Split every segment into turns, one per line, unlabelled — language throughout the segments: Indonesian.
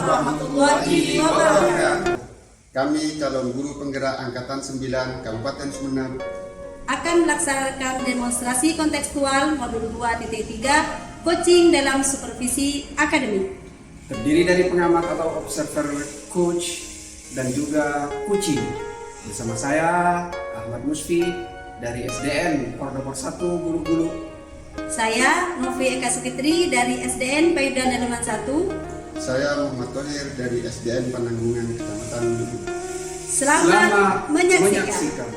warahmatullahi wabarakatuh.
Kami calon guru penggerak Angkatan 9 Kabupaten Sumeneb
Akan melaksanakan demonstrasi kontekstual modul 2.3 coaching dalam supervisi akademik.
Terdiri dari pengamat atau observer, coach, dan juga coaching. Bersama saya, Ahmad Musfi, dari SDN Kordoba 1 Gulu-Gulu.
Saya Novi Eka Sukitri dari SDN Payudan Dalaman 1.
Saya Muhammad Thohir dari SDN Penanggungan Kecamatan Gulu.
Selamat menyaksikan.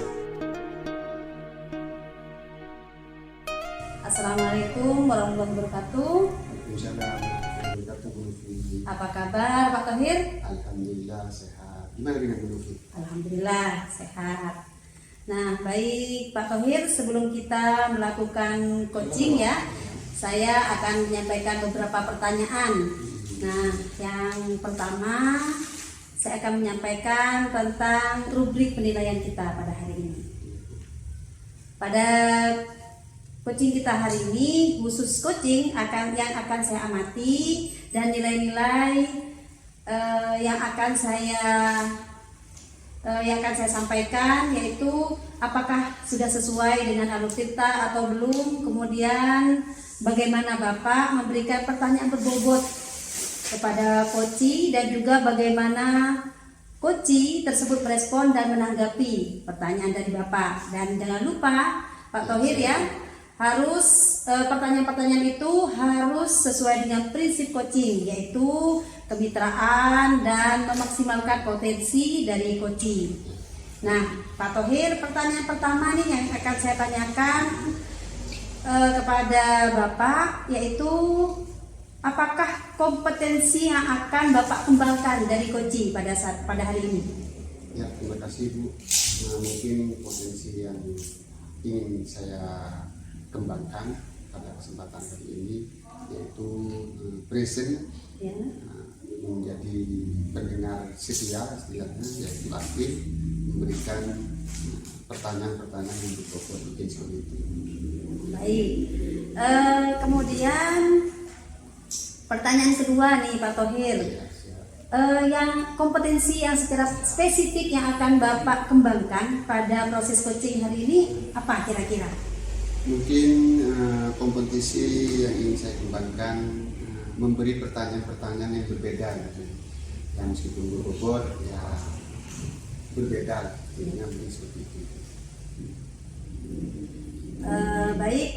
Assalamualaikum warahmatullahi wabarakatuh.
Waalaikumsalam warahmatullahi wabarakatuh.
Apa kabar Pak Thohir?
Alhamdulillah sehat. Gimana dengan Bu Novi?
Alhamdulillah sehat. Nah, baik Pak Thohir, sebelum kita melakukan coaching ya, saya akan menyampaikan beberapa pertanyaan. Nah, yang pertama saya akan menyampaikan tentang rubrik penilaian kita pada hari ini. Pada coaching kita hari ini, khusus coaching yang akan saya amati dan nilai-nilai yang akan saya sampaikan, yaitu apakah sudah sesuai dengan alur tirta atau belum, kemudian bagaimana Bapak memberikan pertanyaan berbobot kepada coach dan juga bagaimana coach tersebut merespon dan menanggapi pertanyaan dari Bapak. Dan jangan lupa Pak Thohir ya, harus pertanyaan-pertanyaan itu harus sesuai dengan prinsip coaching, yaitu kemitraan dan memaksimalkan potensi dari coaching. Nah, Pak Thohir, pertanyaan pertama nih yang akan saya tanyakan kepada Bapak, yaitu apakah kompetensi yang akan Bapak kembangkan dari coaching pada hari ini?
Ya, terima kasih Bu. Mungkin potensi yang ingin saya kembangkan pada kesempatan kali ini yaitu present
Ya.
Menjadi pendengar setia istilahnya, yaitu aktif memberikan pertanyaan-pertanyaan yang berbobot, mungkin seperti itu.
Baik. Kemudian pertanyaan kedua nih Pak Thohir.
Ya, siap.
Yang kompetensi yang secara spesifik yang akan Bapak kembangkan pada proses coaching hari ini apa kira-kira?
Mungkin kompetisi yang ingin saya kembangkan memberi pertanyaan-pertanyaan yang berbeda gitu. Yang meskipun berbobot ya berbeda, intinya mungkin seperti itu.
Baik.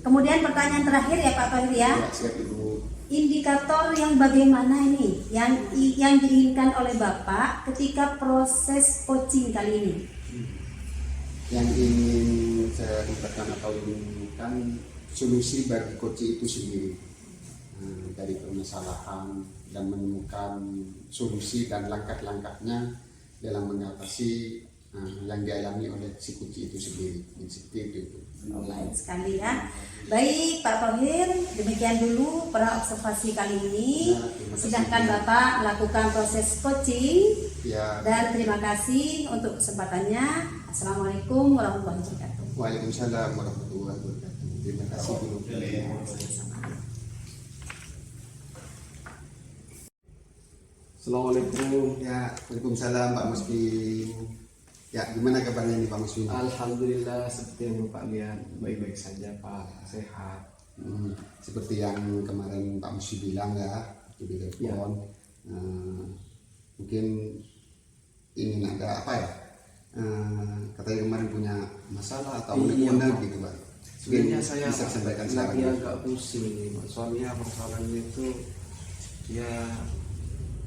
Kemudian pertanyaan terakhir ya Pak Thohir ya.
Ya, siap Ibu.
Indikator yang bagaimana ini yang diinginkan oleh Bapak ketika proses coaching kali ini?
Yang ingin saya ungkapkan atau inginkan solusi bagi coach itu sendiri, dari permasalahan dan menemukan solusi dan langkah-langkahnya dalam mengatasi yang dialami oleh si coach itu sendiri. Seperti itu.
Baik sekali ya. Baik Pak Thohir, demikian dulu pra observasi kali ini. Silahkan Bapak melakukan proses coaching.
Ya.
Dan terima kasih untuk kesempatannya. Assalamualaikum warahmatullahi wabarakatuh.
Waalaikumsalam warahmatullahi wabarakatuh. Terima kasih dulu.
Assalamualaikum.
Ya, Waalaikumsalam Pak Musfi. Ya, gimana kabarnya nih Pak Musfi?
Alhamdulillah, seperti yang Bapak lihat, baik-baik saja Pak, sehat.
Seperti yang kemarin Pak Musfi bilang ya, di telepon. Mungkin ingin ada apa ya? Katanya kemarin punya masalah atau unek-unek gitu Pak.
Sebenarnya saya
bisa sampaikan
lagi agak pusing, soalnya persoalannya itu ya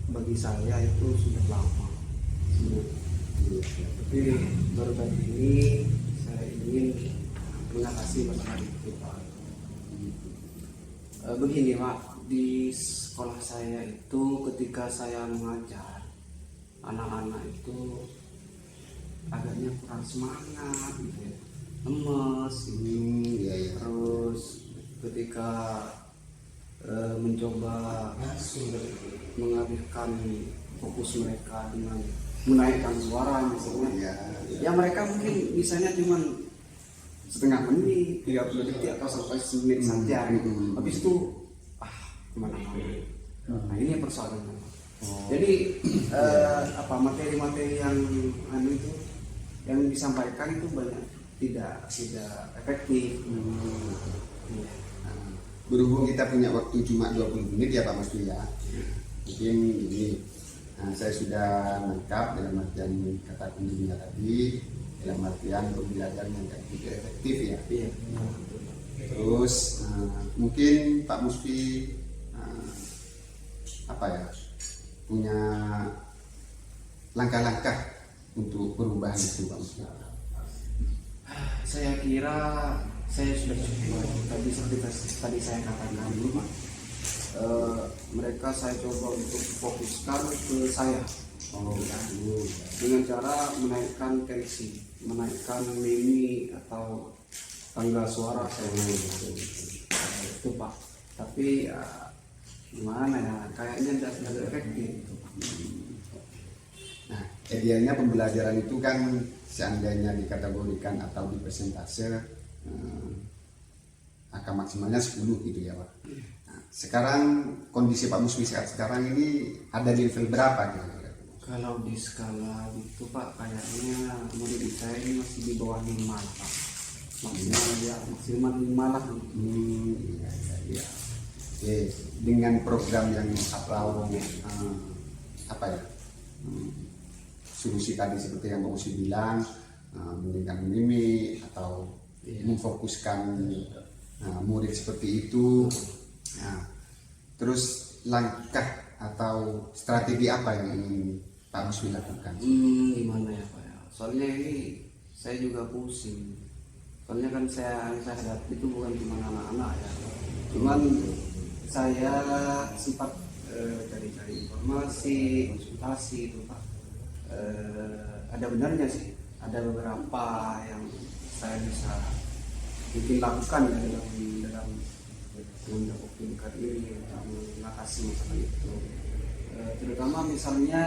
bagi saya itu sudah lama. Tapi baru kali ini saya ingin mengatasi masalah itu Pak. Begini Pak, di sekolah saya itu ketika saya mengajar anak-anak itu agaknya kurang semangat gitu ya, lemes
ya.
Terus ketika mencoba mengalihkan fokus mereka dengan menaikkan suara misalnya, ya mereka mungkin misalnya cuma setengah menit, 30 detik atau sampai semenit saja. Habis itu kemana-mana. Nah ini persoalannya. Jadi apa materi-materi yang itu yang disampaikan itu banyak tidak efektif.
Nah, berhubung kita punya waktu cuma 20 menit ya Pak Mas ya, mungkin ini saya sudah lengkap dalam artian kata kuncinya tadi, dalam artian pembelajaran yang tidak efektif ya.
Iya.
Terus mungkin Pak Musfi punya langkah-langkah untuk perubahan itu Pak Musfi.
Saya kira saya sudah cukup. Tadi seperti tadi saya katakan dulu, mereka saya coba untuk fokuskan ke saya. Dengan cara menaikkan tensi, menaikkan mimi atau tangga suara saya itu Pak. Tapi gimana ya, kayaknya tidak efektif itu Pak.
Nah, idealnya pembelajaran itu kan seandainya dikategorikan atau di persentase angka maksimalnya 10 gitu ya Pak. Nah, sekarang kondisi Pak Musfi saat sekarang ini ada di level berapa kira-kira?
Kalau di skala itu Pak, kayaknya murid saya ini masih di bawah 5 Pak. Maksimal 5 lah.
Iya. Oke, dengan program yang solusi tadi seperti yang Pak Musfi bilang, meningkatkan mimi atau memfokuskan murid seperti itu. Nah, terus langkah atau strategi apa yang ingin Pak Musfi lakukan?
Gimana ya Pak ya? Soalnya ini saya juga pusing. Soalnya kan saya hadapi itu bukan cuma anak-anak ya. Cuman saya sempat cari-cari informasi, konsultasi itu Pak. Ada benarnya sih, ada beberapa yang saya bisa mungkin lakukan ya dalam waktu dekat ini untuk mengatasi masalah itu. Terutama misalnya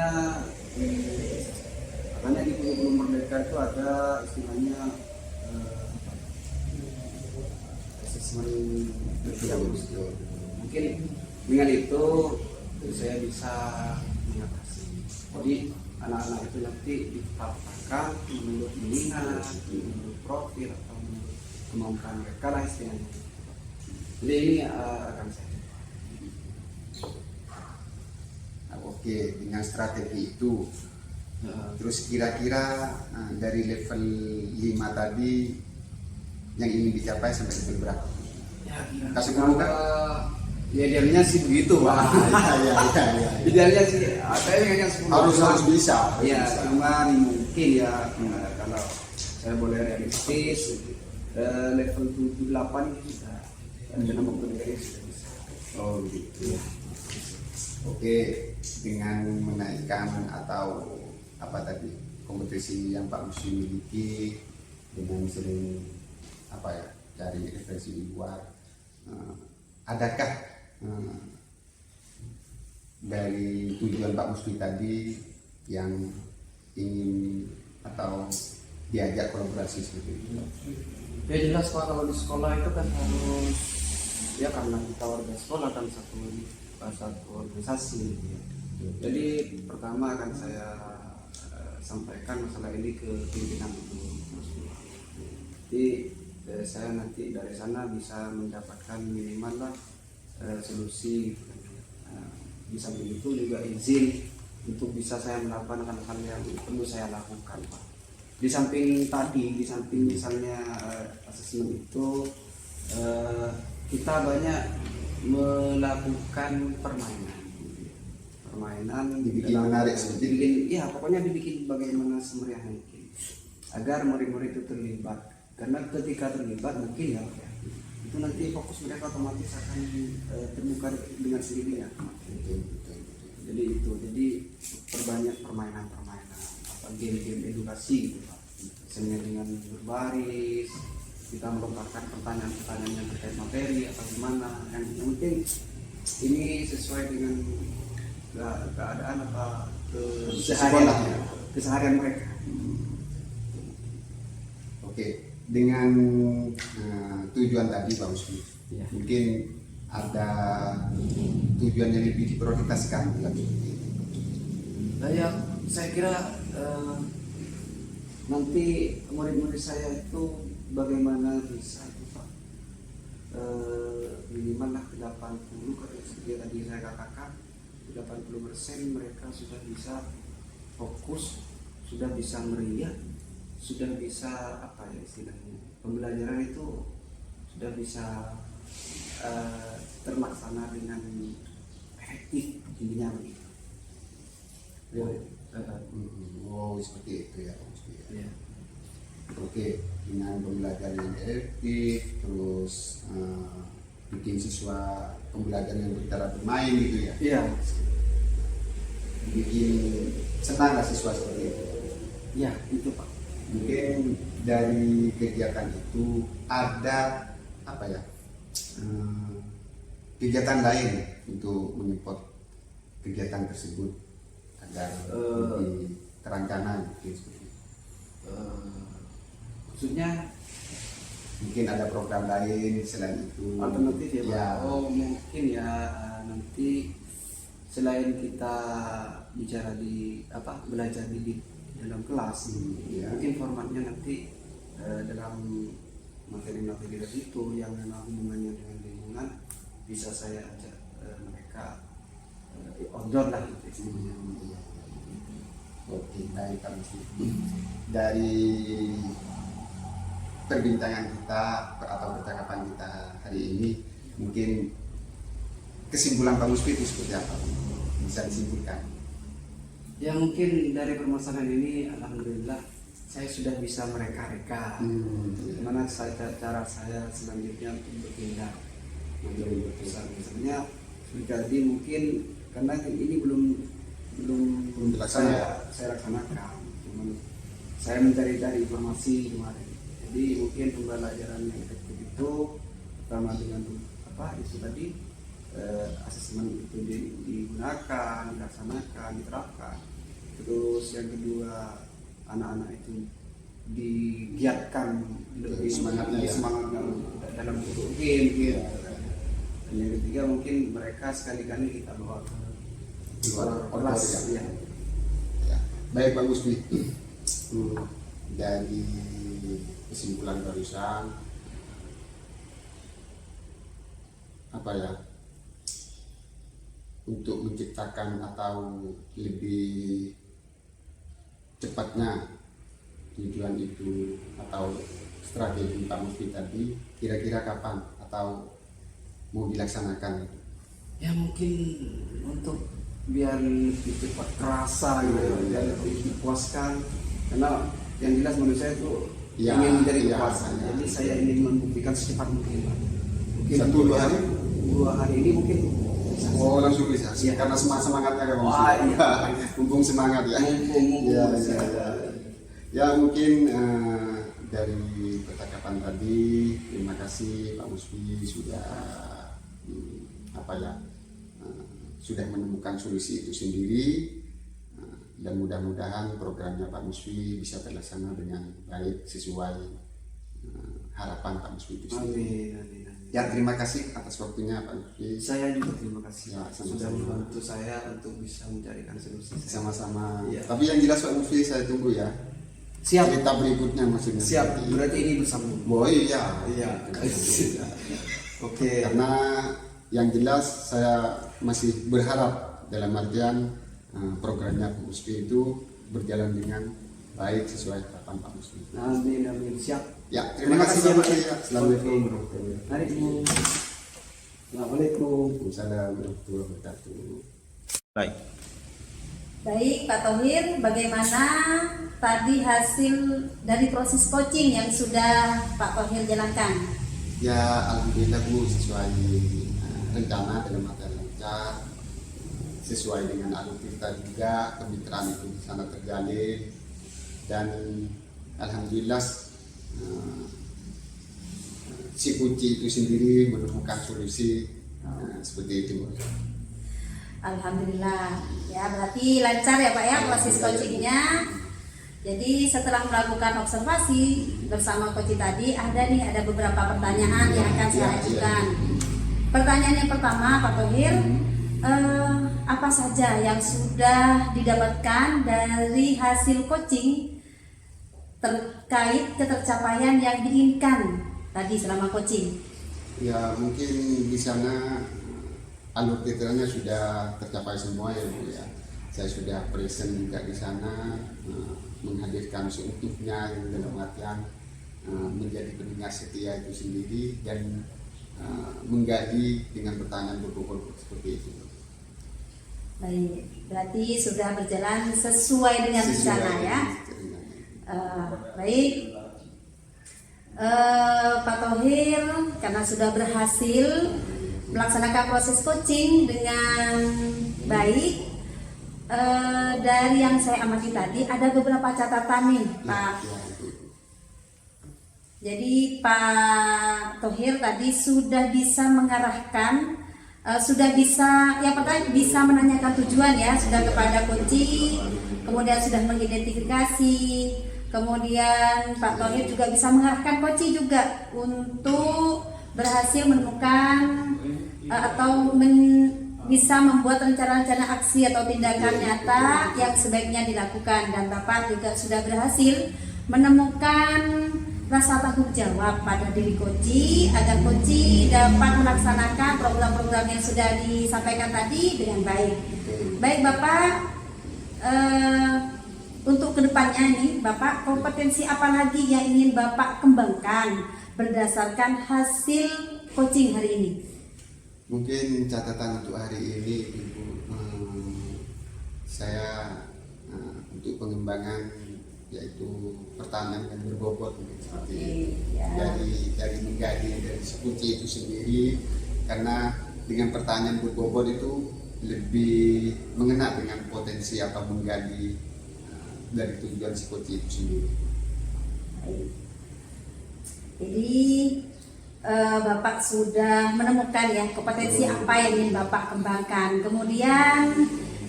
katanya di kurikulum Merdeka itu ada istilahnya asesmen betul. Mungkin dengan itu saya bisa mengatasi. Jadi anak-anak itu nanti ditetapkan menurut minat, menurut profil atau menurut kemampuan mereka lah istilahnya. Jadi ini akan saya.
Oke, dengan strategi itu, terus kira-kira dari level 5 tadi yang ingin dicapai sampai level berapa?
Ya,
kasih ngomong kan?
Ya idealnya sih begitu Pak.
Ya.
Idealnya sih saya ingin 10
harus bisa.
Ya, cuma mungkin ya kalau saya boleh realistis level 7-8 ini bisa. Dalam waktu dekat sudah bisa.
Oh gitu. Oke, dengan menaikkan atau kompetisi yang Pak Musfi miliki, dengan sering cari referensi di luar, adakah dari tujuan Pak Musfi tadi yang ingin atau diajak kolaborasi seperti itu?
Ya jelas Pak, kalau di sekolah itu kan harus ya karena kita warga sekolah kan satu organisasi. Jadi pertama akan saya sampaikan masalah ini ke pimpinan dulu. Jadi saya nanti dari sana bisa mendapatkan minimal lah solusi. Di samping itu juga izin untuk bisa saya melakukan hal-hal yang perlu saya lakukan Pak. Di samping misalnya asesmen itu kita banyak melakukan permainan
dibikin menarik
pokoknya dibikin bagaimana semeriah mungkin agar murid-murid itu terlibat, karena ketika terlibat mungkin ya itu nanti fokus mereka otomatis akan terbuka dengan sendirinya. Jadi perbanyak permainan game-game edukasi gitu Pak, misalnya dengan berbaris kita melontarkan pertanyaan-pertanyaan yang terkait materi atau gimana yang penting ini sesuai dengan keadaan apa keseharian mereka.
Oke, dengan tujuan tadi Pak Musfi, mungkin ada tujuan yang lebih diprioritaskan dalam seperti itu?
Nah, ya, saya kira nanti murid-murid saya itu bagaimana bisa itu Pak, minimal lah 80, kalau seperti tadi saya katakan 80% mereka sudah bisa fokus, sudah bisa meriah, sudah bisa apa ya istilahnya, pembelajaran itu sudah bisa terlaksana dengan efektif intinya begitu. Ya,
Oh, seperti itu ya.
ya.
Oke, dengan pembelajaran yang efektif, terus bikin siswa pembelajaran yang bercara bermain gitu ya.
Iya.
Bikin senang lah siswa seperti itu.
Ya, itu Pak.
Mungkin dari kegiatan itu ada apa ya, kegiatan lain untuk menyupport kegiatan tersebut agar lebih terancana gitu seperti itu.
Maksudnya
Mungkin ada program lain selain itu.
alternatif ya Pak?
Ya.
Oh mungkin ya, nanti selain kita bicara di apa, belajar di dalam kelas,
ya.
mungkin formatnya nanti dalam materi-materi itu yang memang hubungannya dengan lingkungan, bisa saya ajak mereka outdoor lah gitu istilahnya.
Oke, baik Pak Musli. Dari perbincangan kita atau percakapan kita hari ini, mungkin kesimpulan Pak Musli itu seperti apa? Bisa disimpulkan?
Ya mungkin dari permasalahan ini alhamdulillah saya sudah bisa mereka-reka gimana cara saya selanjutnya untuk bertindak mengambil keputusan. Misalnya jadi mungkin karena ini belum
dilaksanakan.
saya laksanakan, cuman saya mencari-cari informasi kemarin. Jadi mungkin pembelajaran yang efektif itu pertama dengan apa itu tadi, asesmen itu digunakan, dilaksanakan, diterapkan. Terus yang kedua, anak-anak itu digiatkan lebih
Semangatnya ya.
semangatnya dalam bentuk game gitu. Dan yang ketiga mungkin mereka sekali-kali kita bawa ke
Luar
kelas
ya.
ya.
Ya. Baik Pak Musli. Dari kesimpulan barusan, apa ya, untuk menciptakan atau lebih cepatnya tujuan itu atau strategi Pak Musli tadi, kira-kira kapan atau mau dilaksanakan?
Ya mungkin untuk biar lebih cepat terasa gitu ya, biar lebih dipuaskan, karena yang jelas manusia itu
Ya,
ingin menjadi
ya,
kepuasan.
ya.
Jadi saya ingin membuktikan secepat mungkin Pak. Mungkin
1-2 hari?
2 hari ini mungkin bisa.
Oh, langsung bisa.
Iya.
Karena semangatnya kan
Wah, iya.
mumpung semangat ya.
Mumpung
Ya,
bisa.
ya mungkin dari percakapan tadi, terima kasih Pak Musli sudah apa ya, sudah menemukan solusi itu sendiri, dan mudah-mudahan programnya Pak Musli bisa terlaksana dengan baik sesuai harapan Pak Musli itu sendiri.
Amin, amin, amin.
Ya, terima kasih atas waktunya Pak Musli.
Saya juga terima kasih
Ya, sama-sama.
sudah membantu saya untuk bisa mencarikan solusi.
Sama-sama.
Iya.
Tapi yang jelas Pak Musli saya tunggu ya.
Siap.
Cerita berikutnya maksudnya.
Siap.
seperti
Berarti ini bersambung.
Oh iya.
Iya.
Oke. Karena yang jelas saya masih berharap dalam artian programnya Pak Musli itu berjalan dengan baik sesuai harapan Pak Musli.
Amin, amin. Siap.
Ya, terima kasih Pak Musli. Ya. Assalamualaikum
Oke.
warahmatullahi wabarakatuh.
Mari Bu. Assalamualaikum.
Waalaikumsalam warahmatullahi wabarakatuh.
Baik.
Baik Pak Thohir, bagaimana tadi hasil dari proses coaching yang sudah Pak Thohir jalankan?
Ya, alhamdulillah Bu, sesuai rencana dalam artian lancar, sesuai dengan alur kita juga, kemitraan itu di sana terjalin, dan alhamdulillah si kunci itu sendiri menemukan solusi seperti itu.
Alhamdulillah, ya berarti lancar ya Pak ya proses coachingnya. Jadi setelah melakukan observasi bersama coach tadi, ada beberapa pertanyaan yang akan saya ajukan. Pertanyaan yang pertama, Pak Thohir, apa saja yang sudah didapatkan dari hasil coaching terkait ketercapaian yang diinginkan tadi selama coaching?
Ya mungkin di sana alur titernya sudah tercapai semua ya Bu ya. Saya sudah present juga di sana, menghadirkan seutuhnya yang dalam artian menjadi pendengar setia itu sendiri dan menggali dengan pertanyaan berbobot seperti itu.
Baik, berarti sudah berjalan sesuai dengan rencana ya. Baik, Pak Thohir, karena sudah berhasil melaksanakan proses coaching dengan baik, dari yang saya amati tadi ada beberapa catatan nih, Pak. Jadi Pak Thohir tadi sudah bisa mengarahkan, sudah bisa, yang pertama bisa menanyakan tujuan ya, sudah kepada coaching, kemudian sudah mengidentifikasi, kemudian Pak Thohir juga bisa mengarahkan coaching juga untuk berhasil menemukan atau bisa membuat rencana-rencana aksi atau tindakan nyata yang sebaiknya dilakukan, dan Bapak juga sudah berhasil menemukan rasa tanggung jawab pada diri Koci agar Koci dapat melaksanakan program-program yang sudah disampaikan tadi dengan baik. Baik Bapak, untuk kedepannya nih Bapak, kompetensi apa lagi yang ingin Bapak kembangkan berdasarkan hasil coaching hari ini?
Mungkin catatan untuk hari ini Ibu, saya untuk pengembangan yaitu pertanyaan yang berbobot seperti dari menggali dari kunci itu sendiri, karena dengan pertanyaan berbobot itu lebih mengena dengan potensi atau menggali dari tujuan si kunci itu sendiri.
Jadi Bapak sudah menemukan ya kompetensi apa yang ingin Bapak kembangkan. Kemudian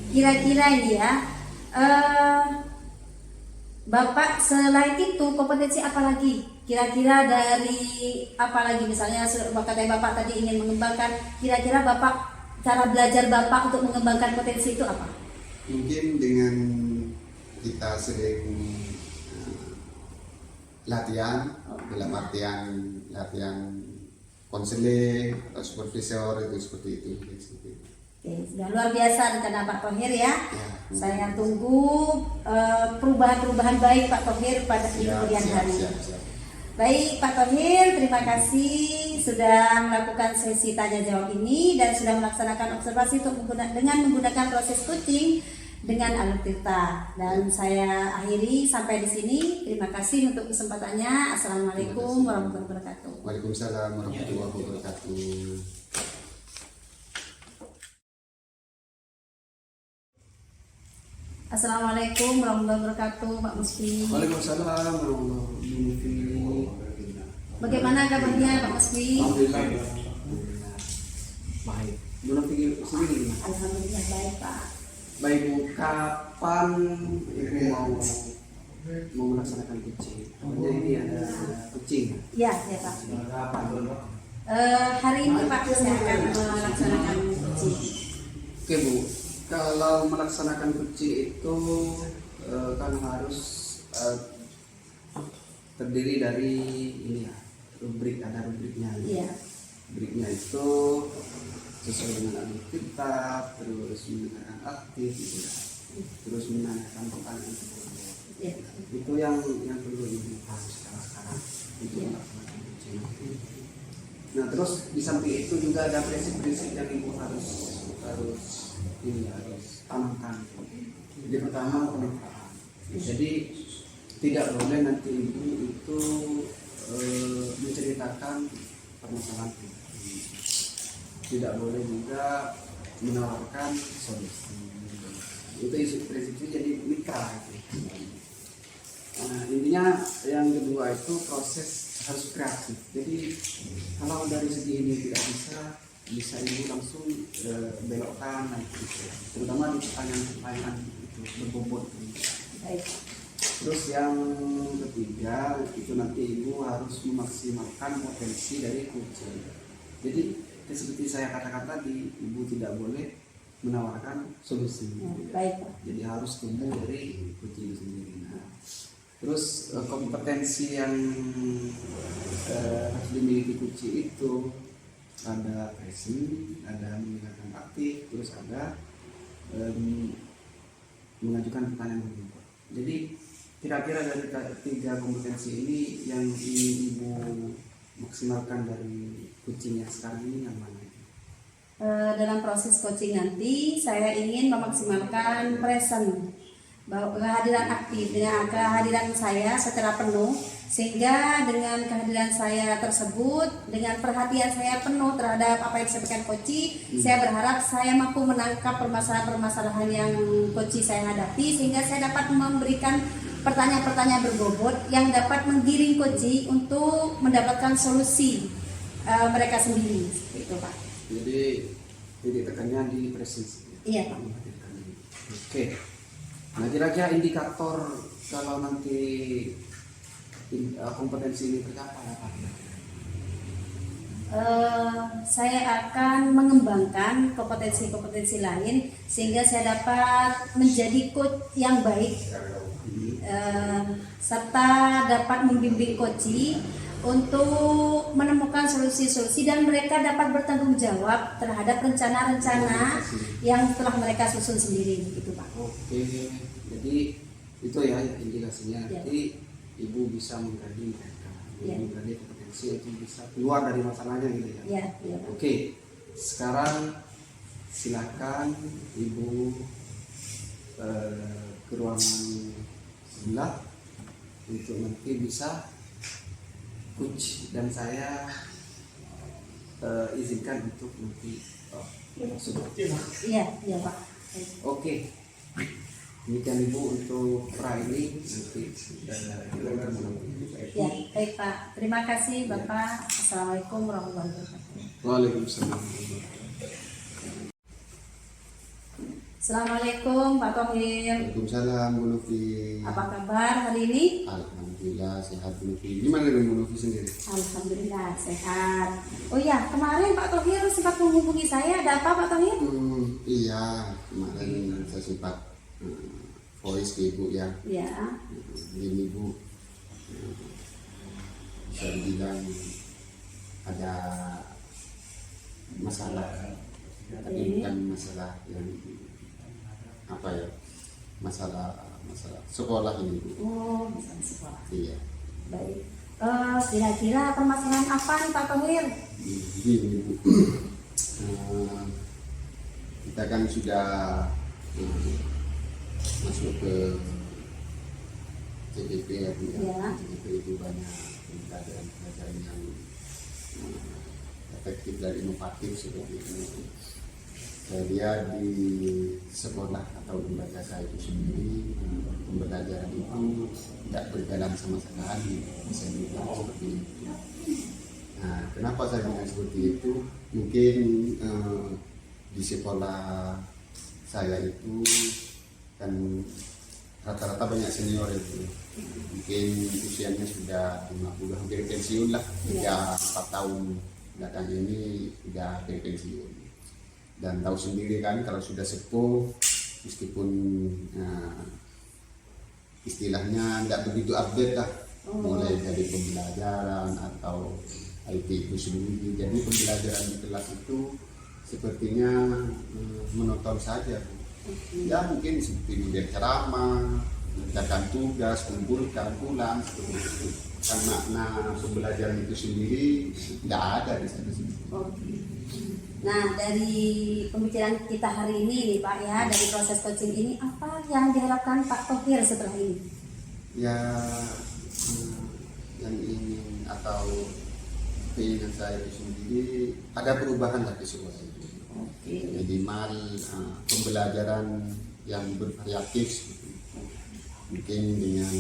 kira-kira ini ya, Bapak selain itu kompetensi apa lagi? Kira-kira dari apa lagi, misalnya kata Bapak tadi ingin mengembangkan, kira-kira Bapak cara belajar Bapak untuk mengembangkan potensi itu apa?
Mungkin dengan kita sering latihan, dalam artian latihan konseling atau supervisor itu seperti itu.
Oke, sudah luar biasa rencana Pak Thohir ya. Saya tunggu perubahan-perubahan baik Pak Thohir pada kemudian hari. Baik Pak Thohir, terima kasih sudah melakukan sesi tanya jawab ini dan sudah melaksanakan observasi dengan menggunakan proses coaching dengan alur tirta. Dan saya akhiri sampai di sini. Terima kasih untuk kesempatannya. Assalamualaikum warahmatullahi wabarakatuh.
Waalaikumsalam warahmatullahi wabarakatuh.
Assalamualaikum warahmatullahi wabarakatuh, Pak Musfi.
Waalaikumsalam warahmatullahi wabarakatuh.
Bagaimana kabarnya Pak Musfi?
Alhamdulillah. Baik. Belum pikir sendiri gimana?
Alhamdulillah baik Pak.
Baik Bu, kapan Ibu mau melaksanakan kucing? Jadi ini ada kucing.
Ya Pak.
Kapan?
Hari ini Pak saya akan melaksanakan coaching.
Oke Bu, kalau melaksanakan kucing itu kan harus terdiri dari ini ya, rubrik, ada rubriknya.
Iya.
Rubriknya itu sesuai dengan alur kita, terus menanyakan aktif gitu ya, terus menanyakan pertanyaan
Ya.
itu yang perlu Ibu harus sekarang untuk melaksanakan coaching. Nah terus di samping itu juga ada prinsip-prinsip yang Ibu harus tanamkan. Jadi pertama penetraan. Jadi tidak boleh nanti Ibu itu menceritakan permasalahan pribadi. Tidak boleh juga menawarkan solusi. Itu prinsipnya jadi mitra. Nah, intinya yang kedua itu proses harus kreatif. Jadi kalau dari segi ini tidak bisa Ibu langsung belokkan gitu. Terutama di pertanyaan-pertanyaan itu berbobot.
Baik.
Terus yang ketiga itu nanti Ibu harus memaksimalkan potensi dari kucing. Jadi seperti saya katakan tadi, ibu tidak boleh menawarkan solusi.
Ya, baik Pak.
Jadi harus tumbuh dari kucing itu sendiri. Nah, terus kompetensi yang harus dimiliki kucing itu ada pressing, ada meningkatkan aktif, terus ada mengajukan pertanyaan berikut. Jadi kira-kira dari tiga kompetensi ini yang ingin ibu maksimalkan dari kucing yang sekarang ini yang mana?
Dalam proses coaching nanti saya ingin memaksimalkan present, bahwa kehadiran aktif, dengan kehadiran saya secara penuh, sehingga dengan kehadiran saya tersebut, dengan perhatian saya penuh terhadap apa yang disampaikan coach, saya berharap saya mampu menangkap permasalahan-permasalahan yang coach saya hadapi, sehingga saya dapat memberikan pertanyaan-pertanyaan berbobot yang dapat menggiring coach untuk mendapatkan solusi mereka sendiri. Itu Pak.
Jadi titik tekannya di presence.
Iya Pak.
Oke. Nah kira-kira indikator kalau nanti kompetensi ini tercapai apa?
Saya akan mengembangkan kompetensi-kompetensi lain sehingga saya dapat menjadi coach yang baik, serta dapat membimbing coach untuk menemukan solusi-solusi dan mereka dapat bertanggung jawab terhadap rencana-rencana yang telah mereka susun sendiri, gitu Pak.
Oke, jadi itu ya indikasinya.
Ya.
Nanti ibu bisa menggali mereka,
Ya.
menggali kompetensi untuk bisa keluar dari masalahnya gitu ya.
Ya, ya Pak.
Oke, sekarang silakan ibu ke ruangan sebelah untuk nanti bisa coach dan saya izinkan untuk nanti masuk.
Iya, iya Pak.
Oke, demikian ibu untuk pra ini nanti
Ya, baik Pak. Terima kasih Bapak. Assalamualaikum warahmatullahi wabarakatuh.
Waalaikumsalam.
Assalamualaikum Pak Thohir.
Waalaikumsalam Bu Novi.
Apa kabar hari ini?
Alhamdulillah sehat Bu Novi. Gimana dengan Bu Novi sendiri?
Alhamdulillah sehat. Oh ya, kemarin Pak Thohir sempat menghubungi saya. Ada apa Pak Thohir?
Iya, kemarin saya sempat voice ke Ibu ya.
Ya.
Ini Bu, bisa dibilang ada masalah, tapi bukan masalah yang apa ya, masalah sekolah ini Bu.
Oh, bisa di sekolah.
Iya.
Baik. Kira-kira permasalahan apa nih Pak Thohir?
Begini Bu, kita kan sudah masuk ke CPP ya Bu ya.
Ya.
CPP itu banyak pelajaran yang efektif dan inovatif seperti itu. Saya lihat di sekolah atau lembaga saya itu sendiri, pembelajaran itu tidak berjalan sama sekali, bisa dibilang seperti itu. Nah, kenapa saya bilang seperti itu? Mungkin di sekolah saya itu kan rata-rata banyak senior itu, mungkin usianya sudah 50, hampir pensiun lah, 3-4 tahun belakang ini sudah hampir pensiun. Dan tahu sendiri kan kalau sudah sepuh, meskipun istilahnya tidak begitu update lah, mulai dari pembelajaran atau IT itu sendiri. Jadi pembelajaran di kelas itu sepertinya menonton saja. Ya mungkin seperti model ceramah, mengerjakan tugas, kumpulkan, pulang, seperti itu. Kan makna pembelajaran itu sendiri tidak ada di sana.
Nah, dari pembicaraan kita hari ini nih Pak ya, dari proses coaching ini, apa yang diharapkan Pak Thohir setelah ini?
Ya, yang ingin atau keinginan saya itu sendiri ada perubahan lah di sekolah itu. Minimal pembelajaran yang bervariatif gitu. Mungkin dengan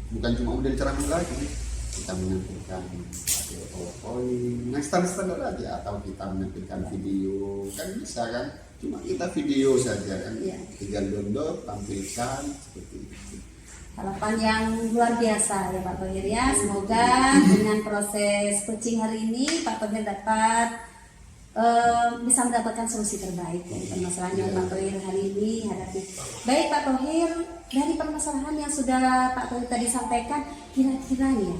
bukan cuma model ceramah lagi, kita menampilkan PowerPoint, yang standar aja, atau kita menampilkan video, kan bisa kan? Cuma kita video saja kan, tinggal download, tampilkan seperti itu.
harapan yang luar biasa ya Pak Thohir ya. Semoga dengan proses coaching hari ini Pak Thohir dapat bisa mendapatkan solusi terbaik dari permasalahan yang Pak Thohir hari ini hadapi. Baik Pak Thohir, dari permasalahan yang sudah Pak Thohir tadi sampaikan, kira-kira nih ya,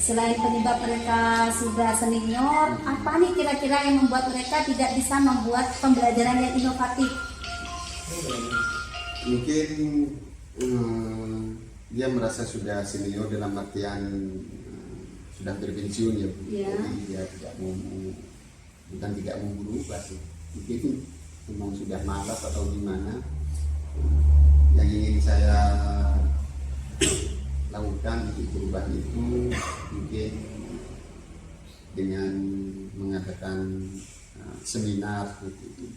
selain penyebab mereka sudah senior, apa nih kira-kira yang membuat mereka tidak bisa membuat pembelajaran yang inovatif?
Mungkin dia merasa sudah senior dalam artian sudah berpensiun ya Bu.
Ya.
Jadi dia bukan tidak mau berubah sih, mungkin memang sudah malas atau gimana. Yang ingin saya lakukan untuk berubah itu mungkin dengan mengadakan seminar gitu,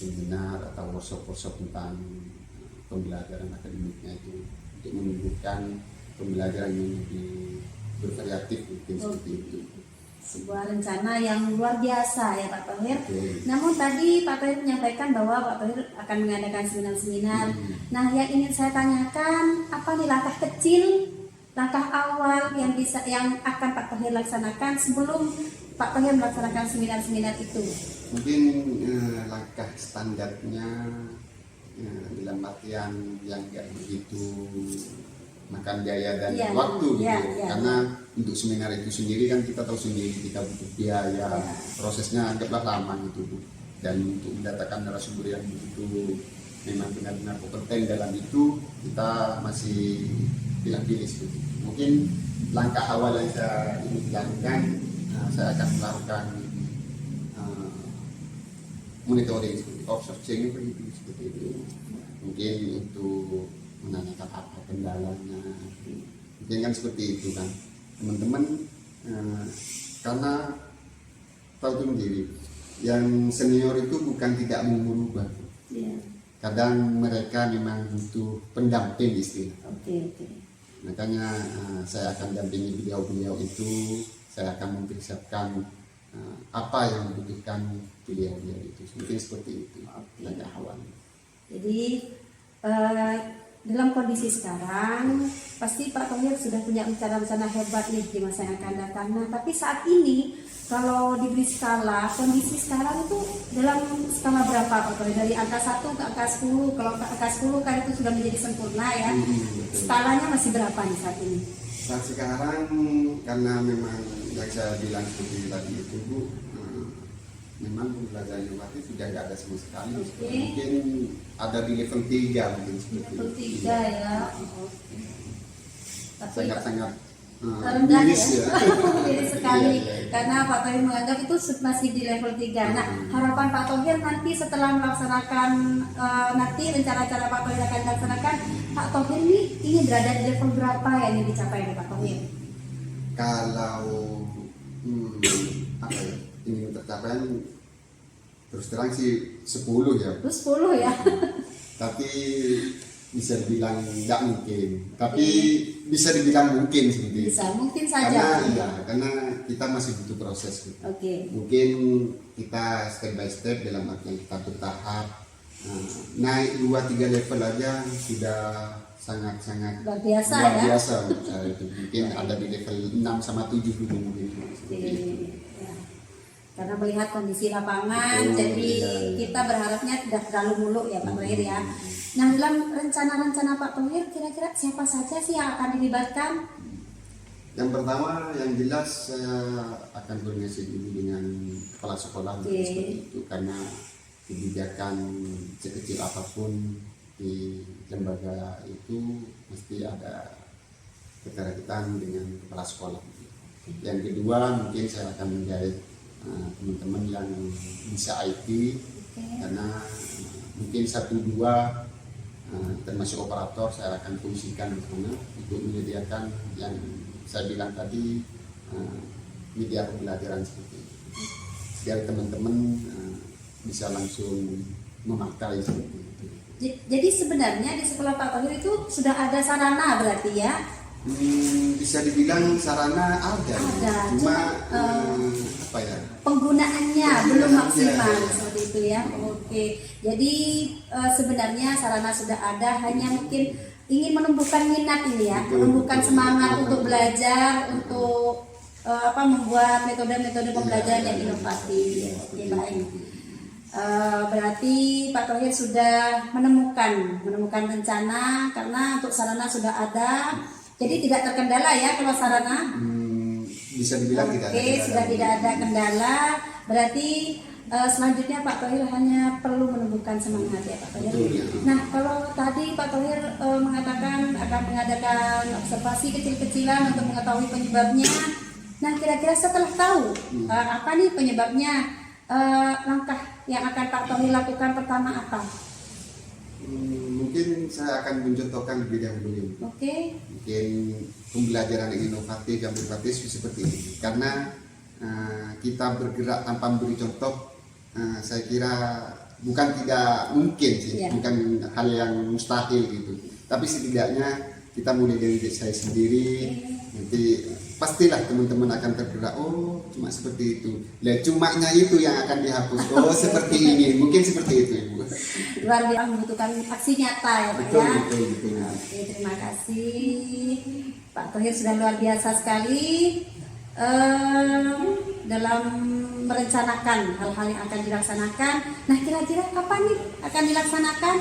seminar atau workshop tentang pembelajaran akademiknya itu untuk menunjukkan pembelajaran yang lebih bervariatif mungkin seperti itu.
Sebuah rencana yang luar biasa ya Pak Thohir.
Oke.
Namun tadi Pak Thohir menyampaikan bahwa Pak Thohir akan mengadakan seminar-seminar. Nah, yang ingin saya tanyakan, apa nih langkah kecil, langkah awal yang akan Pak Thohir laksanakan sebelum Pak Thohir melaksanakan seminar-seminar itu?
Mungkin langkah standarnya dalam artian yang nggak begitu makan biaya dan
Iya,
waktu gitu.
iya.
Karena untuk seminar itu sendiri kan kita tahu sendiri kita butuh biaya, prosesnya anggaplah lama gitu Bu. Dan untuk mendatangkan narasumber yang begitu memang benar-benar kompeten dalam itu, kita masih pilih-pilih seperti itu. Mungkin langkah awal yang saya ingin lakukan, saya akan melakukan monitoring seperti observing seperti itu. Mungkin untuk menanyakan apa kendalanya, mungkin kan seperti itu kan teman-teman, karena tahu sendiri yang senior itu bukan tidak mau berubah, kadang mereka memang butuh pendamping istilah.
Oke.
Makanya saya akan dampingi beliau itu, saya akan mempersiapkan apa yang membutuhkan beliau itu, mungkin seperti itu langkah awal.
Jadi dalam kondisi sekarang pasti Pak Thohir sudah punya rencana-rencana hebat nih di masa yang akan datang. Nah, tapi saat ini kalau diberi skala, kondisi sekarang itu dalam skala berapa Pak Thohir? Dari angka 1 ke angka 10. Kalau ke angka 10 kan itu sudah menjadi sempurna ya. Skalanya masih berapa nih saat ini?
Saat sekarang karena memang yang saya bilang seperti tadi itu Bu, memang pembelajaran inovatif sudah tidak ada sama sekali.
Oke.
Mungkin ada di level 3 mungkin seperti
Level
itu.
3 ya. Oke. Tapi
Sangat-sangat
rendah
miris
ya, miris sekali.
Iya.
Karena Pak Thohir menganggap itu masih di level 3. Nah, harapan Pak Thohir nanti setelah melaksanakan nanti rencana-rencana Pak Thohir akan dilaksanakan, Pak Thohir ini ingin berada di level berapa yang ingin dicapai oleh Pak Thohir?
Kalau apa ya, ini tercapai terus terang sih 10 ya.
Terus 10 ya.
Tapi bisa dibilang nggak mungkin, tapi bisa dibilang mungkin seperti itu.
Bisa, mungkin saja.
Karena kita masih butuh proses gitu.
Oke.
Mungkin kita step by step dalam artian kita bertahap, naik 2-3 level aja sudah sangat-sangat
Luar biasa
luar
ya.
biasa menurut saya itu. Mungkin ada di level 6 sama 7 dulu mungkin.
Oke. Ya. Karena melihat kondisi lapangan,
Betul,
jadi
iya.
kita berharapnya tidak terlalu muluk ya Pak Thohir ya. Nah, dalam rencana-rencana Pak Thohir, kira-kira siapa saja sih yang akan dilibatkan?
Yang pertama yang jelas saya akan koordinasi dulu dengan kepala sekolah seperti itu, karena kebijakan sekecil apapun di lembaga itu mesti ada keterkaitan dengan kepala sekolah. Yang kedua mungkin saya akan menggait teman-teman yang bisa IT, karena mungkin 1-2 termasuk operator saya akan fungsikan di sana untuk menyediakan yang saya bilang tadi, media pembelajaran seperti itu, biar teman-teman bisa langsung memakai seperti itu.
Jadi sebenarnya di sekolah Pak Thohir itu sudah ada sarana berarti ya?
Bisa dibilang sarana ada. Cuma apa ya?
Penggunaannya belum maksimal
ya.
seperti itu ya. Oke. Jadi sebenarnya sarana sudah ada, hanya mungkin ingin menumbuhkan minat ini ya,
Betul,
menumbuhkan
betul.
semangat untuk belajar, untuk membuat metode-metode pembelajaran yang inovatif. Oke, baik. Berarti Pak Thohir sudah menemukan rencana, karena untuk sarana sudah ada, jadi tidak terkendala ya kalau sarana.
Bisa dibilang tidak ada
Oke,
kendala.
sudah tidak ada kendala. Berarti selanjutnya Pak Thohir hanya perlu menumbuhkan semangat ya Pak Thohir.
Betul, ya.
Nah, kalau tadi Pak Thohir mengatakan akan mengadakan observasi kecil-kecilan untuk mengetahui penyebabnya. Nah, kira-kira setelah tahu apa nih penyebabnya, langkah yang akan Pak Thohir lakukan pertama apa?
Mungkin saya akan mencontohkan lebih dahulu.
Oke.
Mungkin pembelajaran yang inovatif yang berbasis seperti ini, karena kita bergerak tanpa memberi contoh, saya kira bukan tidak mungkin sih,
Ya.
bukan hal yang mustahil gitu, tapi setidaknya kita mulai dari diri saya sendiri, nanti pastilah teman-teman akan tergerak, oh cuma seperti itu, lah cumanya itu yang akan dihapus, oh seperti ini, mungkin seperti itu Ibu.
Luar biasa, membutuhkan aksi nyata ya Pak
Betul,
ya.
betul, betul.
Oke, terima kasih Pak Thohir, sudah luar biasa sekali dalam merencanakan hal-hal yang akan dilaksanakan. Nah, kira-kira kapan nih akan dilaksanakan?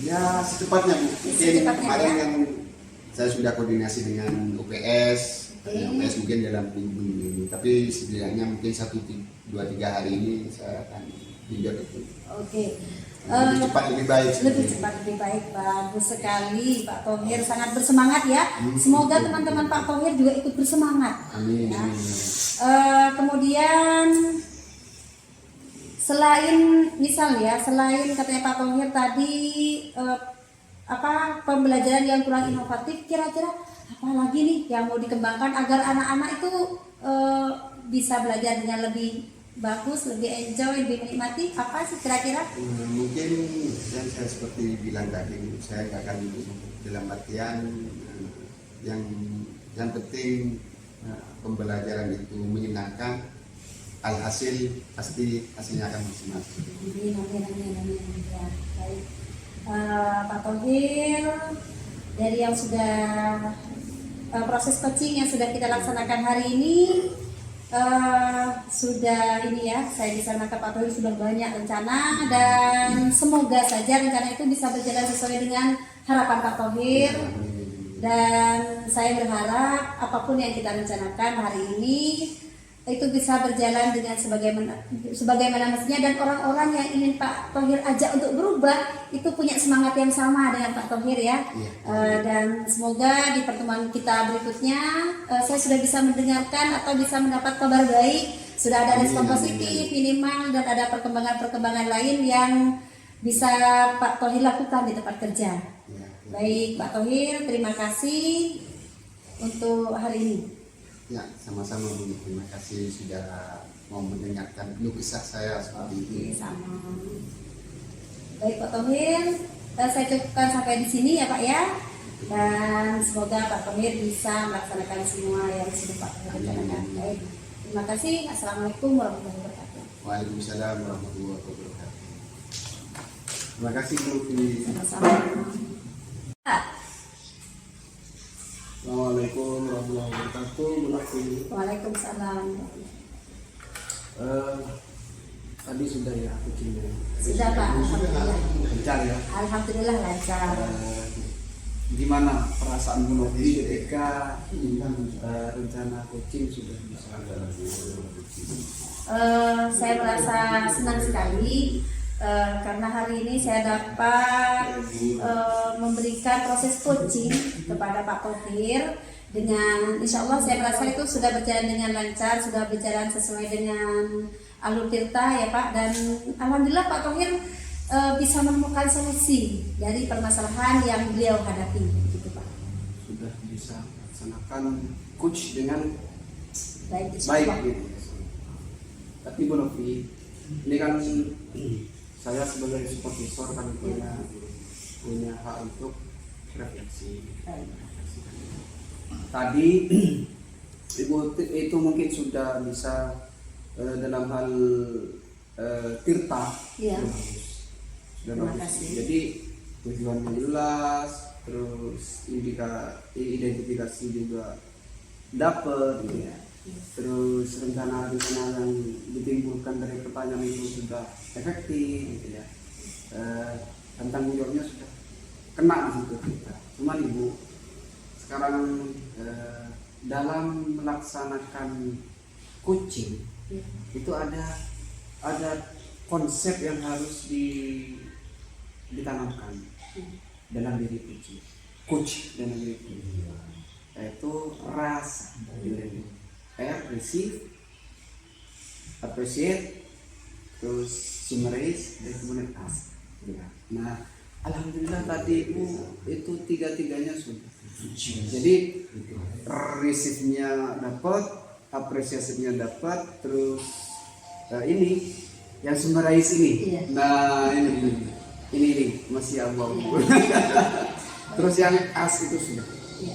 Ya secepatnya Bu. Mungkin
Secepatnya,
kemarin
ya.
yang saya sudah koordinasi dengan UPS,
Oke.
UPS mungkin dalam minggu ini, tapi setidaknya mungkin 1-2-3 hari ini saya akan tinjau itu.
Oke.
Lebih cepat lebih baik.
Lebih cepat lebih baik, bagus sekali Pak Thohir, sangat bersemangat ya. Semoga teman-teman Pak Thohir juga ikut bersemangat.
Amin.
Ya.
Amin.
Kemudian selain selain katanya Pak Thohir tadi pembelajaran yang kurang inovatif, kira-kira apa lagi nih yang mau dikembangkan agar anak-anak itu bisa belajar dengan lebih bagus, lebih enjoy, lebih menikmati, apa sih kira-kira?
Mungkin yang saya seperti bilang tadi, saya nggak akan dalam artian yang penting pembelajaran itu menyenangkan, alhasil pasti hasilnya akan maksimal.
Amin. Ya, baik. Pak Thohir, dari yang sudah proses coaching yang sudah kita laksanakan hari ini, sudah ini ya, saya bisa menangkap Pak Thohir sudah banyak rencana, dan semoga saja rencana itu bisa berjalan sesuai dengan harapan Pak Thohir. Dan saya berharap apapun yang kita rencanakan hari ini itu bisa berjalan dengan sebagaimana mestinya, dan orang-orang yang ingin Pak Thohir ajak untuk berubah itu punya semangat yang sama dengan Pak Thohir ya. Dan semoga di pertemuan kita berikutnya saya sudah bisa mendengarkan atau bisa mendapat kabar baik, sudah ada respon positif minimal, dan ada perkembangan-perkembangan lain yang bisa Pak Thohir lakukan di tempat kerja. Baik Pak Thohir, terima kasih untuk hari ini.
Ya, sama-sama Bu. Terima kasih sudah mau mendengarkan keluh kesah saya seperti ini.
Sama. Baik Pak Thohir, saya cukupkan sampai di sini ya Pak ya. Dan semoga Pak Thohir bisa melaksanakan semua yang sudah Pak Thohir rencanakan. Baik. Terima kasih. Assalamualaikum warahmatullahi wabarakatuh.
Waalaikumsalam warahmatullahi wabarakatuh. Terima kasih Bu.
Sama-sama.
Assalamualaikum warahmatullahi wabarakatuh.
Waalaikumsalam.
Tadi sudah ya kucingnya.
Sudah Pak. Alhamdulillah.
Lancar ya.
Alhamdulillah lancar.
Gimana perasaan Bu Novi ketika rencana coaching sudah bisa?
Saya merasa senang sekali karena hari ini saya dapat memberikan proses coaching kepada Pak Thohir, dengan insya Allah saya merasa itu sudah berjalan dengan lancar, sudah berjalan sesuai dengan alur tirta ya Pak, dan alhamdulillah Pak Thohir bisa menemukan solusi dari permasalahan yang beliau hadapi gitu Pak.
Sudah bisa melaksanakan coach dengan
Baik, insya
baik
Allah.
gitu. Tapi Bu Novi, ini kan saya sebagai supervisor kan punya hak untuk refleksi.
Baik.
Tadi Ibu itu mungkin sudah bisa dalam hal tirta.
Iya.
Sudah
Terima
bagus.
kasih.
Jadi tujuannya jelas, terus identifikasi juga dapat gitu ya. Terus rencana yang ditimbulkan dari pertanyaan itu sudah efektif gitu ya. Tentang jawabnya sudah kena di situ kita. Cuman Ibu sekarang dalam melaksanakan coaching itu ada konsep yang harus ditanamkan dalam diri coach dalam diri yaitu rasa. Receive, appreciate, terus summarize, dan kemudian ask. Nah, alhamdulillah tadi itu tiga-tiganya sudah. Jadi receive-nya dapat, apresiasinya dapat, terus ini yang summarize ini.
Iya.
Nah ini masih Allah. Terus yang ask itu sudah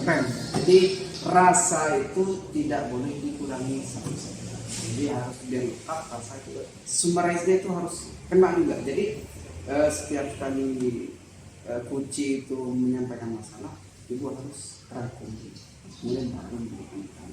keren. Jadi rasa itu tidak boleh dikurangi sama sekali. Jadi harus biar lengkap rasa itu. Summarize-nya itu harus kena juga. Jadi setiap kali kunci itu menyampaikan masalah, ibu harus rangkum. Kemudian baru diberikan.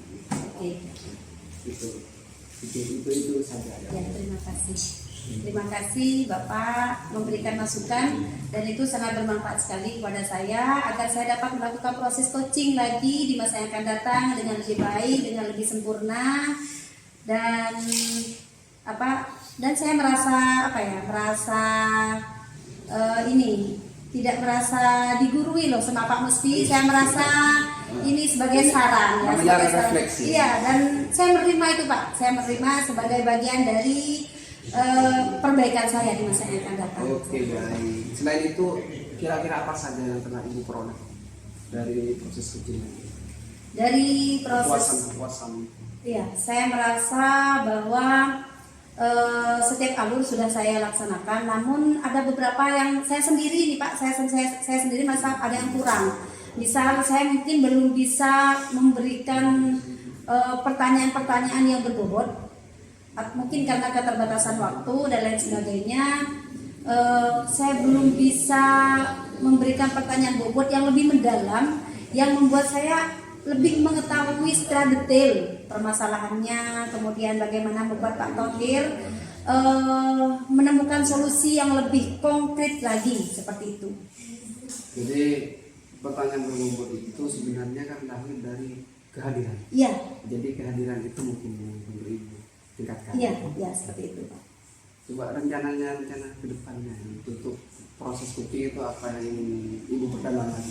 Itu saja.
Ya, terima kasih. Terima kasih Bapak memberikan masukan dan itu sangat bermanfaat sekali kepada saya agar saya dapat melakukan proses coaching lagi di masa yang akan datang dengan lebih baik, dengan lebih sempurna dan saya merasa ini tidak merasa digurui loh sama Pak Musfi. Saya merasa ini sebagai saran ya, sebagai refleksi. Iya, dan saya menerima itu Pak. Saya menerima sebagai bagian dari perbaikan saya di masa yang akan datang.
Oke, baik. Selain itu, kira-kira apa saja yang pernah Ibu peroleh dari proses coaching?
Dari proses
kepuasan.
Iya, saya merasa bahwa setiap alur sudah saya laksanakan. Namun ada beberapa yang saya sendiri nih Pak, saya sendiri merasa ada yang kurang. Misal saya mungkin belum bisa memberikan pertanyaan-pertanyaan yang berbobot. Mungkin karena keterbatasan waktu dan lain sebagainya, saya belum bisa memberikan pertanyaan bobot yang lebih mendalam, yang membuat saya lebih mengetahui secara detail permasalahannya, kemudian bagaimana membuat Pak Thohir menemukan solusi yang lebih konkret lagi, seperti itu.
Jadi pertanyaan berbobot itu sebenarnya kan lahir dari kehadiran.
Iya.
Jadi kehadiran itu mungkin untuk Ibu tingkatkan.
Iya, seperti itu Pak.
Coba rencana ke depannya untuk proses coaching itu apa yang Ibu pertimbangkan?